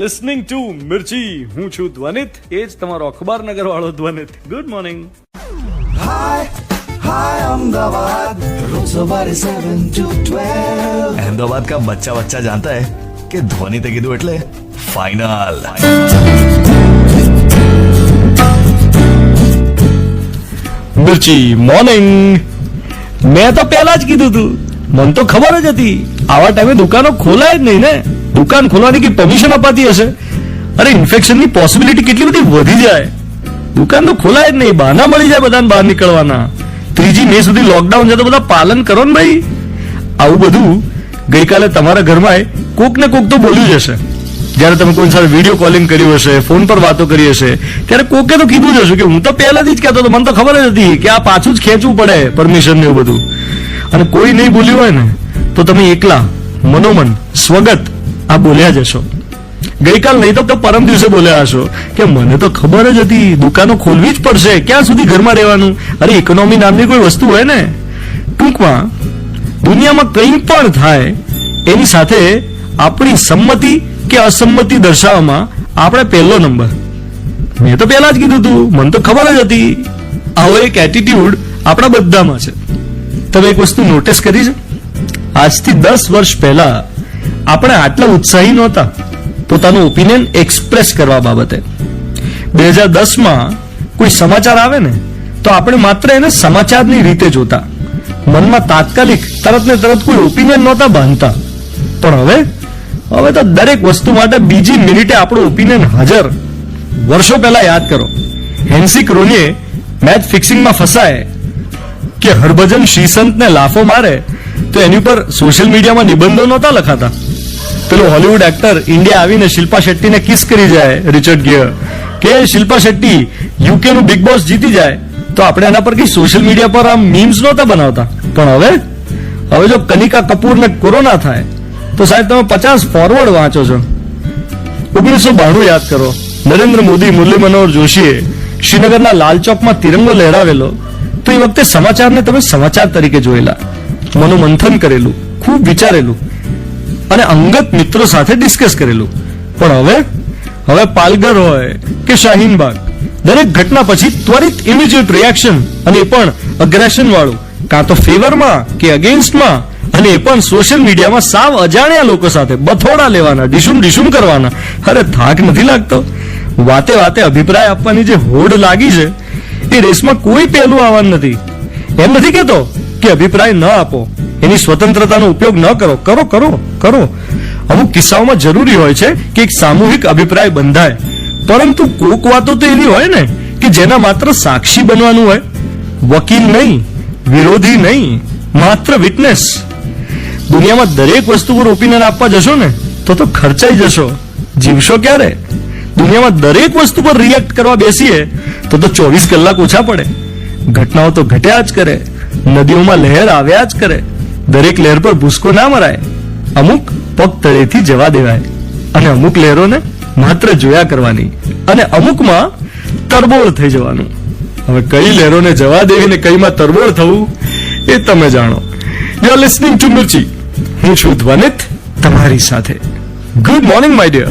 Listening to Mirchi. હું છું ધ્વનિત, એ જ તમારો અખબાર નગર વાળો Dhvanit. Good morning. Hi Ahmedabad रोज सवारे 7 to 12 अहमदाबाद का बच्चा बच्चा जानता है कि धोनी ते कीधुं એટલે ફાઇનલ. મિર્ચી મોર્નિંગ. મેં તો પહેલા જ કીધું તું, મને તો ખબર જ હતી આવા ટાઈમે દુકાનો ખોલાય જ નહીં ને. દુકાન ખોલવાની કે પરમિશન અપાતી હશે? અરે ઇન્ફેક્શનની પોસિબિલિટી કેટલી બધી વધી જાય. દુકાન તો ખોલાય જ નહીં, બહાના મળી જાય બધાને બહાર નીકળવાના. 3 મે સુધી લોકડાઉન છે તો બધા પાલન કરો ને ભાઈ. આવું બધું ગઈકાલે તમારા ઘરમાં કોક ને કોક તો બોલ્યું જ હશે. જયારે તમે કોઈ સાથે વિડીયો કોલિંગ કર્યું હશે, ફોન પર વાતો કરી હશે, ત્યારે કોકે તો કીધું જ હશે કે હું તો પહેલાથી જ કહેતો હતો, મને તો ખબર જ હતી કે આ પાછું જ ખેંચવું પડે પરમિશન ને એવું બધું. અને કોઈ નહીં બોલ્યું હોય ને તો તમે એકલા મનોમન સ્વગત આ બોલ્યા જ હશો. ગઈકાલ નહીં તો પરમ દિવસે બોલ્યા હશો કે મને તો ખબર જ હતી દુકાનો ખોલવી જ પડશે, ક્યાં સુધી ઘરમાં રહેવાનું. અરે ઇકોનોમી નામની કોઈ વસ્તુ હોય ને. ટૂંકમાં દુનિયામાં કંઈ પણ થાય એની સાથે આપણી સંમતિ કે અસંમતિ દર્શાવવામાં આપણે પહેલો નંબર. મેં તો પહેલા જ કીધું તું, મને તો ખબર જ હતી. આવો એક એટીટ્યુડ આપણા બધામાં છે. તમે એક વસ્તુ નોટિસ કરી છે? આજથી 10 વર્ષ પહેલા આપણે આટલા ઉત્સાહી નહોતા પોતાનું ઓપિનિયન એક્સપ્રેસ કરવા બાબતે. 2010માં કોઈ સમાચાર આવે ને તો આપણે માત્ર એને સમાચારની રીતે જોતા, મનમાં તાત્કાલિક તરત ને તરત કોઈ ઓપિનિયન નહોતા બાંધતા. પણ હવે તો દરેક વસ્તુ માટે બીજી મિનિટે આપણું ઓપિનિયન હાજર. વર્ષો પહેલા યાદ કરો, હેન્સી ક્રોનીએ મેચ ફિક્સિંગમાં ફસાય કે હરભજન શ્રીસંતને લાફો મારે તો એની ઉપર સોશિયલ મીડિયામાં નિબંધો નહોતા લખાતા. પેલો હોલિવૂડ એક્ટર ઇન્ડિયા આવીને શિલ્પા શેટ્ટીને કિસ કરી જાય, રિચર્ડ ગિયર, કે શિલ્પા શેટ્ટી યુકે નું બિગ બોસ જીતી જાય તો આપણે એના પર કઈ સોશિયલ મીડિયા પર આમ મીમ્સ નહોતા બનાવતા. પણ હવે જો કનિકા કપૂરને કોરોના થાય તો સાહેબ તમે 50 ફોરવર્ડ વાંચો છો. 1992 યાદ કરો, નરેન્દ્ર મોદી મુરલી મનોહર જોશીએ શ્રીનગરના લાલ ચોકમાં તિરંગો લહેરાવેલો તો એ વખતે સમાચારને તમે સમાચાર તરીકે જોયેલા, મનોમંથન કરેલું, ખૂબ વિચારેલું અને અંગત મિત્રો સાથે ડિસ્કસ કરેલું. પણ હવે પાલઘર હોય કે શાહીનબાગ, દરેક ઘટના પછી ત્વરિત ઇમિડિયેટ રિએક્શન, અને એ પણ અગ્રેશન વાળું, કાં તો ફેવરમાં કે અગેન્સ્ટમાં, અને એ પણ સોશિયલ મીડિયામાં સાવ અજાણ્યા લોકો સાથે બથોડા લેવાના, ડિશુમ કરવાના. અરે થાક નથી લાગતો? વાતે વાતે અભિપ્રાય આપવાની જે હોડ લાગી છે એ રેસમાં કોઈ પહેલું આવવાનું નથી. એમ નથી કેતો કે અભિપ્રાય ન આપો, એની સ્વતંત્રતાનો ઉપયોગ ન કરો. અમુક કિસ્સાઓમાં જરૂરી હોય છે કે એક સામૂહિક અભિપ્રાય બંધાય, પરંતુ કોક વાતો તો એવી હોય ને કે જેના માત્ર સાક્ષી બનવાનું હોય, વકીલ નહીં, વિરોધી નહીં, માત્ર વિટનેસ. દુનિયામાં દરેક વસ્તુ પર ઓપિનિયન આપવા જશો ને તો ખર્ચાઈ જશો, જીવશો ક્યારે? દુનિયામાં દરેક વસ્તુ પર રિએક્ટ કરવા બેસીએ તો 24 કલાક ઓછા પડે. ઘટનાઓ તો ઘટ્યા જ કરે, નદીઓમાં લહેર આવ્યા જ કરે. દરેક લહેર પર ભૂસકો ના મરાય, અમુક પગ તળેથી જવા દેવાય, અને અમુક લહેરોને માત્ર જોયા કરવાની, અને અમુકમાં તરબોળ થઈ જવાનું. હવે કઈ લહેરોને જવા દેવી ને કઈમાં તરબોળ થવું એ તમે જાણો. You are listening to Mirchi. હું છું ધ્વનિત તમારી સાથે. Good morning my dear.